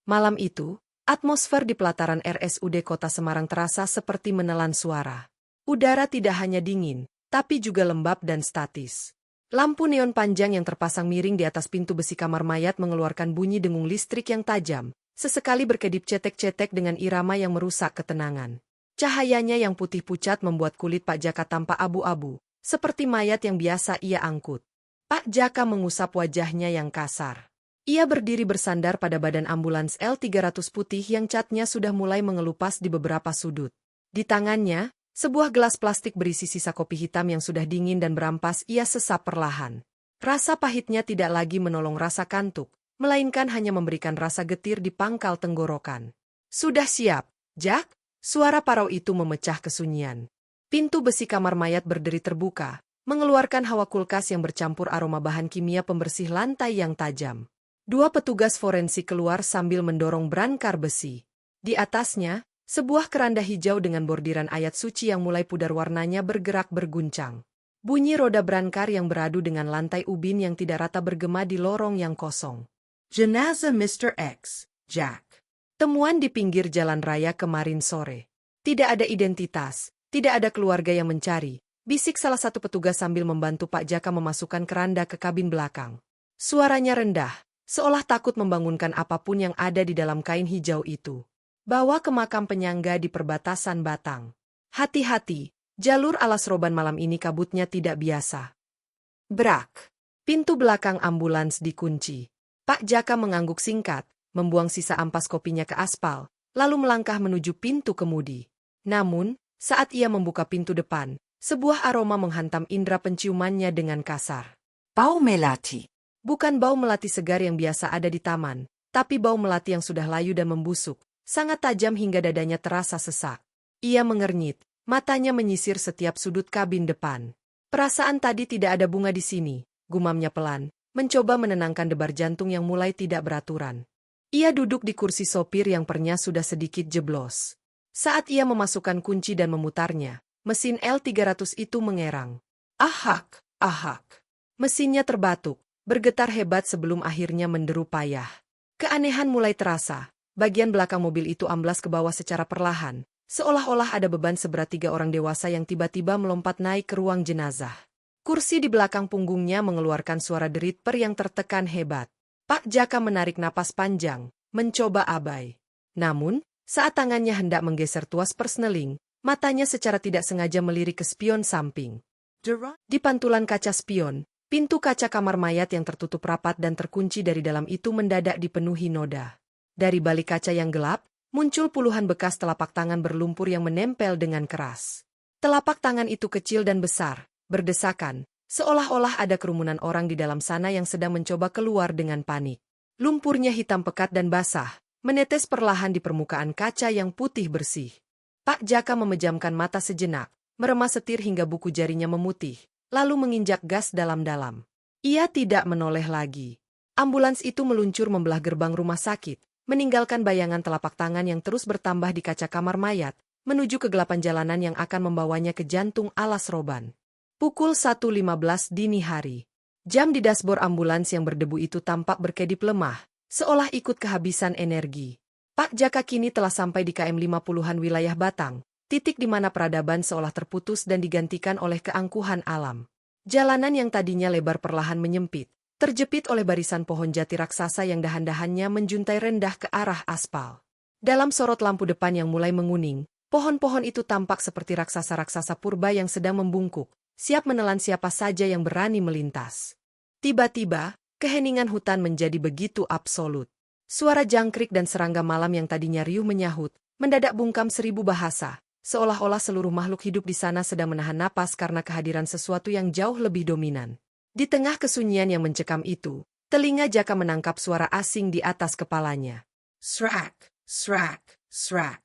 Malam itu, atmosfer di pelataran RSUD Kota Semarang terasa seperti menelan suara. Udara tidak hanya dingin, tapi juga lembab dan statis. Lampu neon panjang yang terpasang miring di atas pintu besi kamar mayat mengeluarkan bunyi dengung listrik yang tajam, sesekali berkedip cetek-cetek dengan irama yang merusak ketenangan. Cahayanya yang putih pucat membuat kulit Pak Jaka tampak abu-abu, seperti mayat yang biasa ia angkut. Pak Jaka mengusap wajahnya yang kasar. Ia berdiri bersandar pada badan ambulans L300 putih yang catnya sudah mulai mengelupas di beberapa sudut. Di tangannya, sebuah gelas plastik berisi sisa kopi hitam yang sudah dingin dan berampas ia sesap perlahan. Rasa pahitnya tidak lagi menolong rasa kantuk, melainkan hanya memberikan rasa getir di pangkal tenggorokan. "Sudah siap, Jack?" Suara parau itu memecah kesunyian. Pintu besi kamar mayat berderi terbuka, mengeluarkan hawa kulkas yang bercampur aroma bahan kimia pembersih lantai yang tajam. Dua petugas forensik keluar sambil mendorong brankar besi. Di atasnya, sebuah keranda hijau dengan bordiran ayat suci yang mulai pudar warnanya bergerak berguncang. Bunyi roda brankar yang beradu dengan lantai ubin yang tidak rata bergema di lorong yang kosong. "Jenazah Mr. X, Jack." Temuan di pinggir jalan raya kemarin sore. Tidak ada identitas, tidak ada keluarga yang mencari, bisik salah satu petugas sambil membantu Pak Jaka memasukkan keranda ke kabin belakang. Suaranya rendah, seolah takut membangunkan apapun yang ada di dalam kain hijau itu. "Bawa ke makam penyangga di perbatasan Batang. Hati-hati, jalur alas roban malam ini kabutnya tidak biasa." Brak! Pintu belakang ambulans dikunci. Pak Jaka mengangguk singkat, membuang sisa ampas kopinya ke aspal, lalu melangkah menuju pintu kemudi. Namun, saat ia membuka pintu depan, sebuah aroma menghantam indera penciumannya dengan kasar. Bau melati. Bukan bau melati segar yang biasa ada di taman, tapi bau melati yang sudah layu dan membusuk, sangat tajam hingga dadanya terasa sesak. Ia mengernyit, matanya menyisir setiap sudut kabin depan. "Perasaan tadi tidak ada bunga di sini," gumamnya pelan, mencoba menenangkan debar jantung yang mulai tidak beraturan. Ia duduk di kursi sopir yang pernya sudah sedikit jeblos. Saat ia memasukkan kunci dan memutarnya, mesin L300 itu mengerang. Ahak, ahak. Mesinnya terbatuk, bergetar hebat sebelum akhirnya menderu payah. Keanehan mulai terasa, bagian belakang mobil itu amblas ke bawah secara perlahan, seolah-olah ada beban seberat 3 orang dewasa yang tiba-tiba melompat naik ke ruang jenazah. Kursi di belakang punggungnya mengeluarkan suara derit per yang tertekan hebat. Pak Jaka menarik napas panjang, mencoba abai. Namun, saat tangannya hendak menggeser tuas persneling, matanya secara tidak sengaja melirik ke spion samping. Di pantulan kaca spion, pintu kaca kamar mayat yang tertutup rapat dan terkunci dari dalam itu mendadak dipenuhi noda. Dari balik kaca yang gelap, muncul puluhan bekas telapak tangan berlumpur yang menempel dengan keras. Telapak tangan itu kecil dan besar, berdesakan, seolah-olah ada kerumunan orang di dalam sana yang sedang mencoba keluar dengan panik. Lumpurnya hitam pekat dan basah, menetes perlahan di permukaan kaca yang putih bersih. Pak Jaka memejamkan mata sejenak, meremas setir hingga buku jarinya memutih, lalu menginjak gas dalam-dalam. Ia tidak menoleh lagi. Ambulans itu meluncur membelah gerbang rumah sakit, meninggalkan bayangan telapak tangan yang terus bertambah di kaca kamar mayat, menuju kegelapan jalanan yang akan membawanya ke jantung alas roban. Pukul 1.15 dini hari. Jam di dashboard ambulans yang berdebu itu tampak berkedip lemah, seolah ikut kehabisan energi. Pak Jaka kini telah sampai di KM 50-an wilayah Batang, titik di mana peradaban seolah terputus dan digantikan oleh keangkuhan alam. Jalanan yang tadinya lebar perlahan menyempit, terjepit oleh barisan pohon jati raksasa yang dahan-dahannya menjuntai rendah ke arah aspal. Dalam sorot lampu depan yang mulai menguning, pohon-pohon itu tampak seperti raksasa-raksasa purba yang sedang membungkuk, siap menelan siapa saja yang berani melintas. Tiba-tiba, keheningan hutan menjadi begitu absolut. Suara jangkrik dan serangga malam yang tadinya riuh menyahut, mendadak bungkam 1000 bahasa, seolah-olah seluruh makhluk hidup di sana sedang menahan napas karena kehadiran sesuatu yang jauh lebih dominan. Di tengah kesunyian yang mencekam itu, telinga Jaka menangkap suara asing di atas kepalanya. Srak, srak, srak.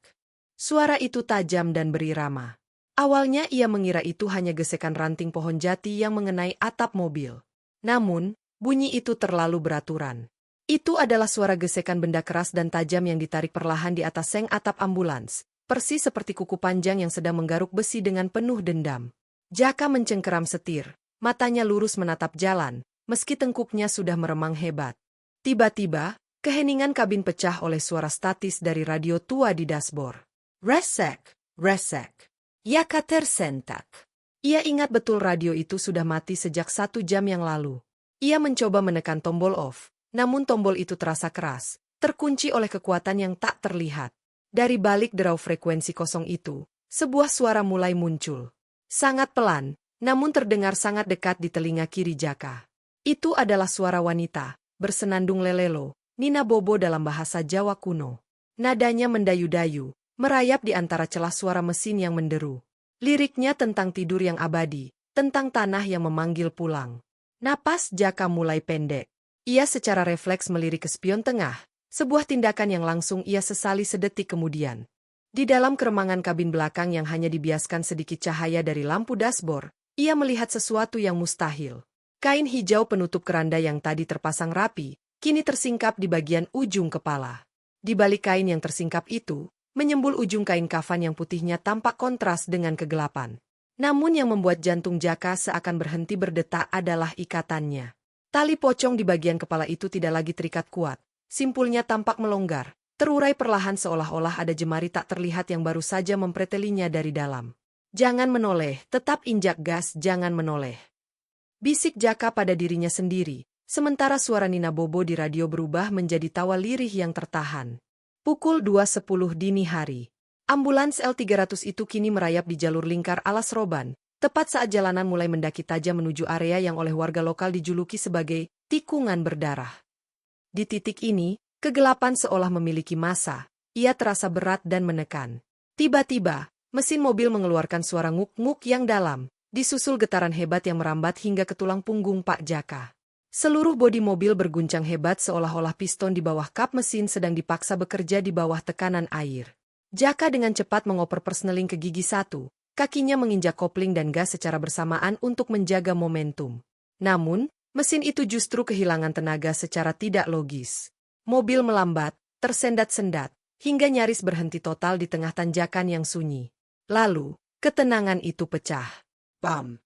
Suara itu tajam dan berirama. Awalnya ia mengira itu hanya gesekan ranting pohon jati yang mengenai atap mobil. Namun, bunyi itu terlalu beraturan. Itu adalah suara gesekan benda keras dan tajam yang ditarik perlahan di atas seng atap ambulans, persis seperti kuku panjang yang sedang menggaruk besi dengan penuh dendam. Jaka mencengkeram setir, matanya lurus menatap jalan, meski tengkuknya sudah meremang hebat. Tiba-tiba, Keheningan kabin pecah oleh suara statis dari radio tua di dashboard. Resek, resek. Jaka tersentak. Ia ingat betul radio itu sudah mati sejak 1 jam yang lalu. Ia mencoba menekan tombol off, namun tombol itu terasa keras, terkunci oleh kekuatan yang tak terlihat. Dari balik derau frekuensi kosong itu, sebuah suara mulai muncul. Sangat pelan, namun terdengar sangat dekat di telinga kiri Jaka. Itu adalah suara wanita, bersenandung lelelo, Nina Bobo dalam bahasa Jawa kuno. Nadanya mendayu-dayu, merayap di antara celah suara mesin yang menderu. Liriknya tentang tidur yang abadi, tentang tanah yang memanggil pulang. Napas Jaka mulai pendek. Ia secara refleks melirik ke spion tengah, sebuah tindakan yang langsung ia sesali sedetik kemudian. Di dalam keremangan kabin belakang yang hanya dibiaskan sedikit cahaya dari lampu dashboard, ia melihat sesuatu yang mustahil. Kain hijau penutup keranda yang tadi terpasang rapi, kini tersingkap di bagian ujung kepala. Di balik kain yang tersingkap itu, menyembul ujung kain kafan yang putihnya tampak kontras dengan kegelapan. Namun yang membuat jantung Jaka seakan berhenti berdetak adalah ikatannya. Tali pocong di bagian kepala itu tidak lagi terikat kuat. Simpulnya tampak melonggar, terurai perlahan seolah-olah ada jemari tak terlihat yang baru saja mempretelinya dari dalam. Jangan menoleh, tetap injak gas, jangan menoleh. Bisik Jaka pada dirinya sendiri, sementara suara Nina Bobo di radio berubah menjadi tawa lirih yang tertahan. Pukul 2.10 dini hari. Ambulans L300 itu kini merayap di jalur lingkar alas roban, tepat saat jalanan mulai mendaki tajam menuju area yang oleh warga lokal dijuluki sebagai tikungan berdarah. Di titik ini, kegelapan seolah memiliki massa, ia terasa berat dan menekan. Tiba-tiba, mesin mobil mengeluarkan suara nguk-nguk yang dalam, disusul getaran hebat yang merambat hingga ke tulang punggung Pak Jaka. Seluruh bodi mobil berguncang hebat seolah-olah piston di bawah kap mesin sedang dipaksa bekerja di bawah tekanan air. Jaka dengan cepat mengoper persneling ke gigi satu, kakinya menginjak kopling dan gas secara bersamaan untuk menjaga momentum. Namun, mesin itu justru kehilangan tenaga secara tidak logis. Mobil melambat, tersendat-sendat, hingga nyaris berhenti total di tengah tanjakan yang sunyi. Lalu, ketenangan itu pecah. Bam!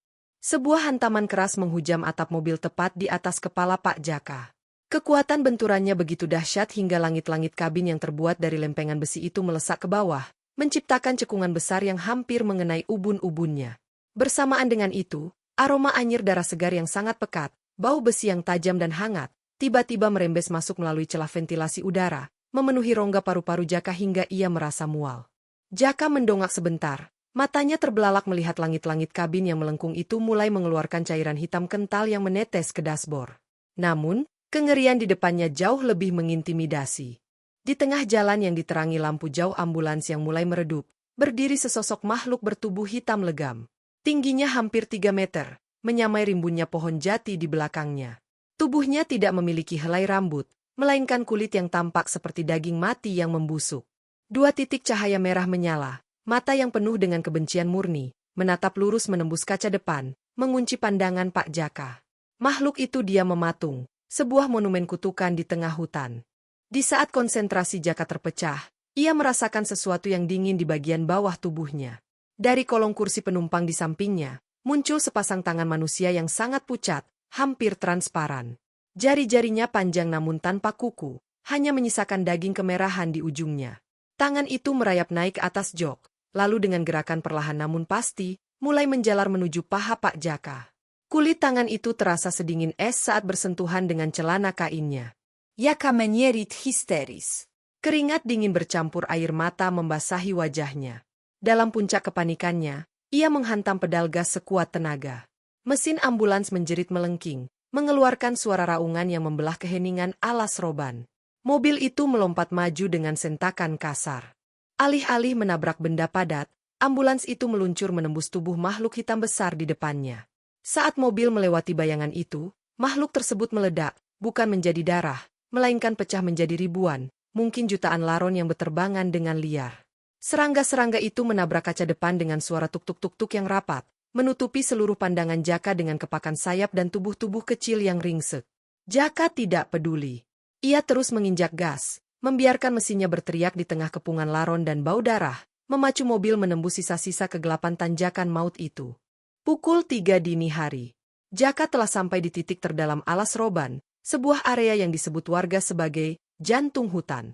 Sebuah hantaman keras menghujam atap mobil tepat di atas kepala Pak Jaka. Kekuatan benturannya begitu dahsyat hingga langit-langit kabin yang terbuat dari lempengan besi itu melesak ke bawah, menciptakan cekungan besar yang hampir mengenai ubun-ubunnya. Bersamaan dengan itu, aroma anyir darah segar yang sangat pekat, bau besi yang tajam dan hangat, tiba-tiba merembes masuk melalui celah ventilasi udara, memenuhi rongga paru-paru Jaka hingga ia merasa mual. Jaka mendongak sebentar. Matanya terbelalak melihat langit-langit kabin yang melengkung itu mulai mengeluarkan cairan hitam kental yang menetes ke dashboard. Namun, kengerian di depannya jauh lebih mengintimidasi. Di tengah jalan yang diterangi lampu jauh ambulans yang mulai meredup, berdiri sesosok makhluk bertubuh hitam legam. Tingginya hampir 3 meter, menyamai rimbunnya pohon jati di belakangnya. Tubuhnya tidak memiliki helai rambut, melainkan kulit yang tampak seperti daging mati yang membusuk. 2 titik cahaya merah menyala. Mata yang penuh dengan kebencian murni, menatap lurus menembus kaca depan, mengunci pandangan Pak Jaka. Makhluk itu diam mematung, sebuah monumen kutukan di tengah hutan. Di saat konsentrasi Jaka terpecah, ia merasakan sesuatu yang dingin di bagian bawah tubuhnya. Dari kolong kursi penumpang di sampingnya, muncul sepasang tangan manusia yang sangat pucat, hampir transparan. Jari-jarinya panjang namun tanpa kuku, hanya menyisakan daging kemerahan di ujungnya. Tangan itu merayap naik ke atas jok. Lalu dengan gerakan perlahan namun pasti, mulai menjalar menuju paha Pak Jaka. Kulit tangan itu terasa sedingin es saat bersentuhan dengan celana kainnya. Jaka menjerit histeris. Keringat dingin bercampur air mata membasahi wajahnya. Dalam puncak kepanikannya, ia menghantam pedal gas sekuat tenaga. Mesin ambulans menjerit melengking, mengeluarkan suara raungan yang membelah keheningan alas roban. Mobil itu melompat maju dengan sentakan kasar. Alih-alih menabrak benda padat, ambulans itu meluncur menembus tubuh makhluk hitam besar di depannya. Saat mobil melewati bayangan itu, makhluk tersebut meledak, bukan menjadi darah, melainkan pecah menjadi ribuan, mungkin jutaan laron yang berterbangan dengan liar. Serangga-serangga itu menabrak kaca depan dengan suara tuk-tuk-tuk-tuk yang rapat, menutupi seluruh pandangan Jaka dengan kepakan sayap dan tubuh-tubuh kecil yang ringsek. Jaka tidak peduli. Ia terus menginjak gas, membiarkan mesinnya berteriak di tengah kepungan laron dan bau darah, memacu mobil menembus sisa-sisa kegelapan tanjakan maut itu. Pukul 3 dini hari. Jaka telah sampai di titik terdalam alas roban, sebuah area yang disebut warga sebagai jantung hutan.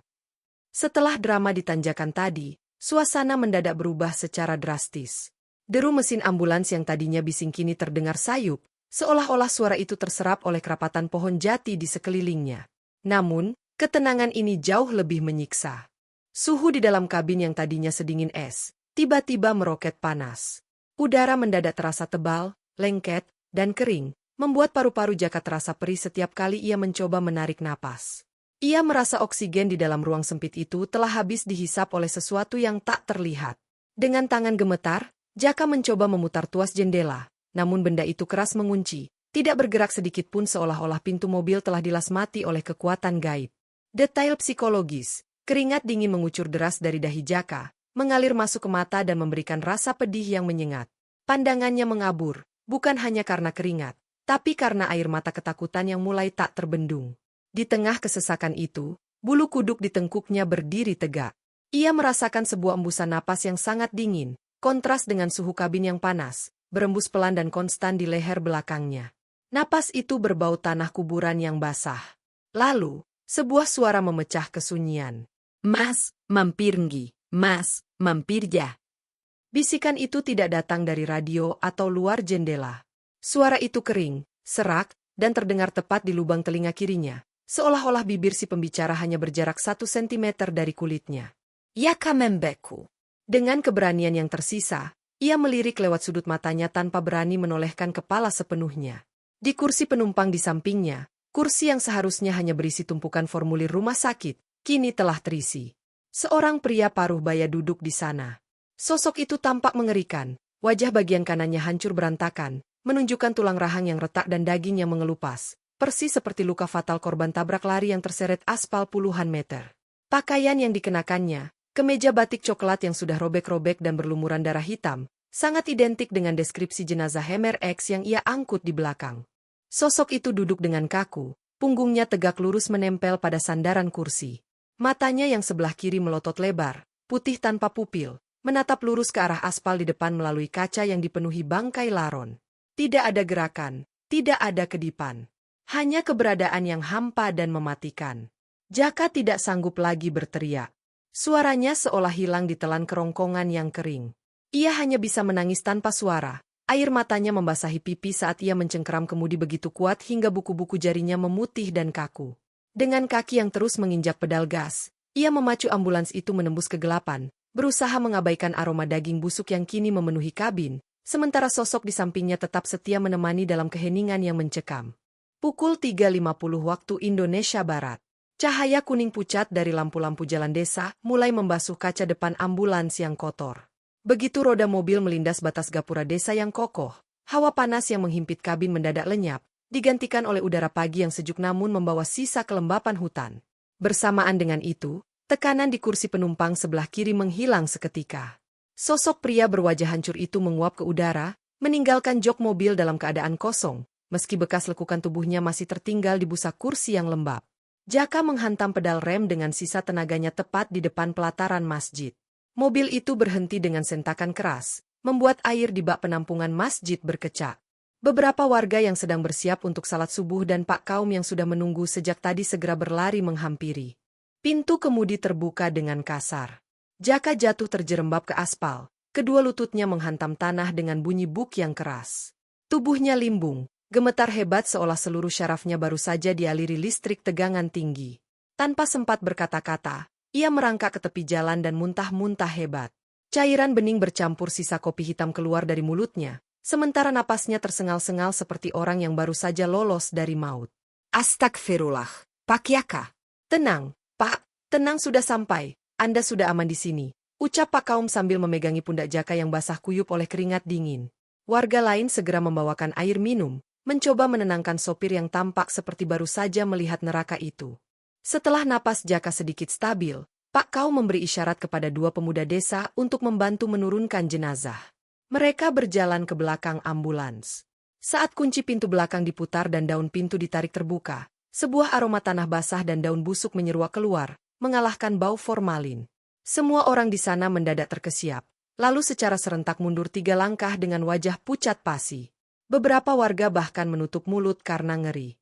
Setelah drama di tanjakan tadi, suasana mendadak berubah secara drastis. Deru mesin ambulans yang tadinya bising kini terdengar sayup, seolah-olah suara itu terserap oleh kerapatan pohon jati di sekelilingnya. Namun, ketenangan ini jauh lebih menyiksa. Suhu di dalam kabin yang tadinya sedingin es, tiba-tiba meroket panas. Udara mendadak terasa tebal, lengket, dan kering, membuat paru-paru Jaka terasa perih setiap kali ia mencoba menarik napas. Ia merasa oksigen di dalam ruang sempit itu telah habis dihisap oleh sesuatu yang tak terlihat. Dengan tangan gemetar, Jaka mencoba memutar tuas jendela, namun benda itu keras mengunci, tidak bergerak sedikit pun seolah-olah pintu mobil telah dilas mati oleh kekuatan gaib. Detail psikologis, keringat dingin mengucur deras dari dahi Jaka, mengalir masuk ke mata dan memberikan rasa pedih yang menyengat. Pandangannya mengabur, bukan hanya karena keringat, tapi karena air mata ketakutan yang mulai tak terbendung. Di tengah kesesakan itu, bulu kuduk di tengkuknya berdiri tegak. Ia merasakan sebuah embusan napas yang sangat dingin, kontras dengan suhu kabin yang panas, berembus pelan dan konstan di leher belakangnya. Napas itu berbau tanah kuburan yang basah. Lalu, sebuah suara memecah kesunyian. "Mas, mampir ngi, mas, mampir ya." Bisikan itu tidak datang dari radio atau luar jendela. Suara itu kering, serak, dan terdengar tepat di lubang telinga kirinya. Seolah-olah bibir si pembicara hanya berjarak 1 sentimeter dari kulitnya. "Ya kamembeku." Dengan keberanian yang tersisa, ia melirik lewat sudut matanya tanpa berani menolehkan kepala sepenuhnya. Di kursi penumpang di sampingnya, kursi yang seharusnya hanya berisi tumpukan formulir rumah sakit, kini telah terisi. Seorang pria paruh baya duduk di sana. Sosok itu tampak mengerikan, wajah bagian kanannya hancur berantakan, menunjukkan tulang rahang yang retak dan daging yang mengelupas. Persis seperti luka fatal korban tabrak lari yang terseret aspal puluhan meter. Pakaian yang dikenakannya, kemeja batik coklat yang sudah robek-robek dan berlumuran darah hitam, sangat identik dengan deskripsi jenazah Hemer X yang ia angkut di belakang. Sosok itu duduk dengan kaku, punggungnya tegak lurus menempel pada sandaran kursi. Matanya yang sebelah kiri melotot lebar, putih tanpa pupil, menatap lurus ke arah aspal di depan melalui kaca yang dipenuhi bangkai laron. Tidak ada gerakan, tidak ada kedipan. Hanya keberadaan yang hampa dan mematikan. Jaka tidak sanggup lagi berteriak. Suaranya seolah hilang ditelan kerongkongan yang kering. Ia hanya bisa menangis tanpa suara. Air matanya membasahi pipi saat ia mencengkeram kemudi begitu kuat hingga buku-buku jarinya memutih dan kaku. Dengan kaki yang terus menginjak pedal gas, ia memacu ambulans itu menembus kegelapan, berusaha mengabaikan aroma daging busuk yang kini memenuhi kabin, sementara sosok di sampingnya tetap setia menemani dalam keheningan yang mencekam. Pukul 3.50 waktu Indonesia Barat. Cahaya kuning pucat dari lampu-lampu jalan desa mulai membasuh kaca depan ambulans yang kotor. Begitu roda mobil melindas batas gapura desa yang kokoh, hawa panas yang menghimpit kabin mendadak lenyap, digantikan oleh udara pagi yang sejuk namun membawa sisa kelembapan hutan. Bersamaan dengan itu, tekanan di kursi penumpang sebelah kiri menghilang seketika. Sosok pria berwajah hancur itu menguap ke udara, meninggalkan jok mobil dalam keadaan kosong. Meski bekas lekukan tubuhnya masih tertinggal di busa kursi yang lembab. Jaka menghantam pedal rem dengan sisa tenaganya tepat di depan pelataran masjid. Mobil itu berhenti dengan sentakan keras, membuat air di bak penampungan masjid berkecak. Beberapa warga yang sedang bersiap untuk salat subuh dan Pak Kaum yang sudah menunggu sejak tadi segera berlari menghampiri. Pintu kemudi terbuka dengan kasar. Jaka jatuh terjerembab ke aspal, kedua lututnya menghantam tanah dengan bunyi buk yang keras. Tubuhnya limbung. Gemetar hebat seolah seluruh syarafnya baru saja dialiri listrik tegangan tinggi. Tanpa sempat berkata-kata, ia merangkak ke tepi jalan dan muntah-muntah hebat. Cairan bening bercampur sisa kopi hitam keluar dari mulutnya, sementara napasnya tersengal-sengal seperti orang yang baru saja lolos dari maut. "Astagfirullah, Pak Yaka." "Tenang, Pak, tenang sudah sampai, Anda sudah aman di sini," ucap Pak Kaum sambil memegangi pundak Jaka yang basah kuyup oleh keringat dingin. Warga lain segera membawakan air minum, mencoba menenangkan sopir yang tampak seperti baru saja melihat neraka itu. Setelah napas Jaka sedikit stabil, Pak Kaum memberi isyarat kepada dua pemuda desa untuk membantu menurunkan jenazah. Mereka berjalan ke belakang ambulans. Saat kunci pintu belakang diputar dan daun pintu ditarik terbuka, sebuah aroma tanah basah dan daun busuk menyeruak keluar, mengalahkan bau formalin. Semua orang di sana mendadak terkesiap, lalu secara serentak mundur 3 langkah dengan wajah pucat pasi. Beberapa warga bahkan menutup mulut karena ngeri.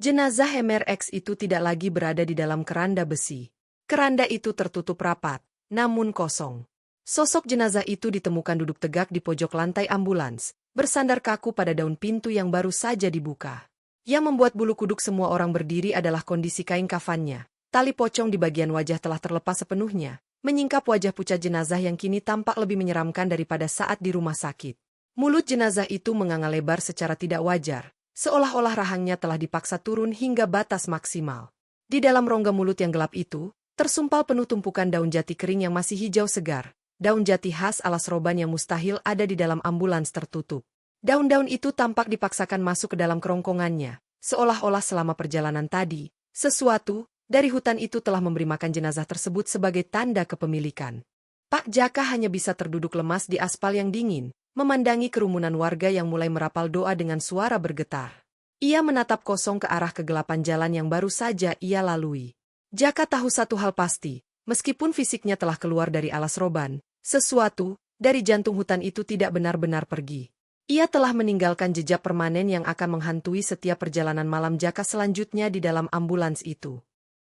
Jenazah MRX itu tidak lagi berada di dalam keranda besi. Keranda itu tertutup rapat, namun kosong. Sosok jenazah itu ditemukan duduk tegak di pojok lantai ambulans, bersandar kaku pada daun pintu yang baru saja dibuka. Yang membuat bulu kuduk semua orang berdiri adalah kondisi kain kafannya. Tali pocong di bagian wajah telah terlepas sepenuhnya, menyingkap wajah pucat jenazah yang kini tampak lebih menyeramkan daripada saat di rumah sakit. Mulut jenazah itu menganga lebar secara tidak wajar, seolah-olah rahangnya telah dipaksa turun hingga batas maksimal. Di dalam rongga mulut yang gelap itu, tersumpal penuh tumpukan daun jati kering yang masih hijau segar. Daun jati khas alas roban yang mustahil ada di dalam ambulans tertutup. Daun-daun itu tampak dipaksakan masuk ke dalam kerongkongannya, seolah-olah selama perjalanan tadi, sesuatu dari hutan itu telah memberi makan jenazah tersebut sebagai tanda kepemilikan. Pak Jaka hanya bisa terduduk lemas di aspal yang dingin, memandangi kerumunan warga yang mulai merapal doa dengan suara bergetar. Ia menatap kosong ke arah kegelapan jalan yang baru saja ia lalui. Jaka tahu satu hal pasti, meskipun fisiknya telah keluar dari alas roban, sesuatu dari jantung hutan itu tidak benar-benar pergi. Ia telah meninggalkan jejak permanen yang akan menghantui setiap perjalanan malam Jaka selanjutnya di dalam ambulans itu.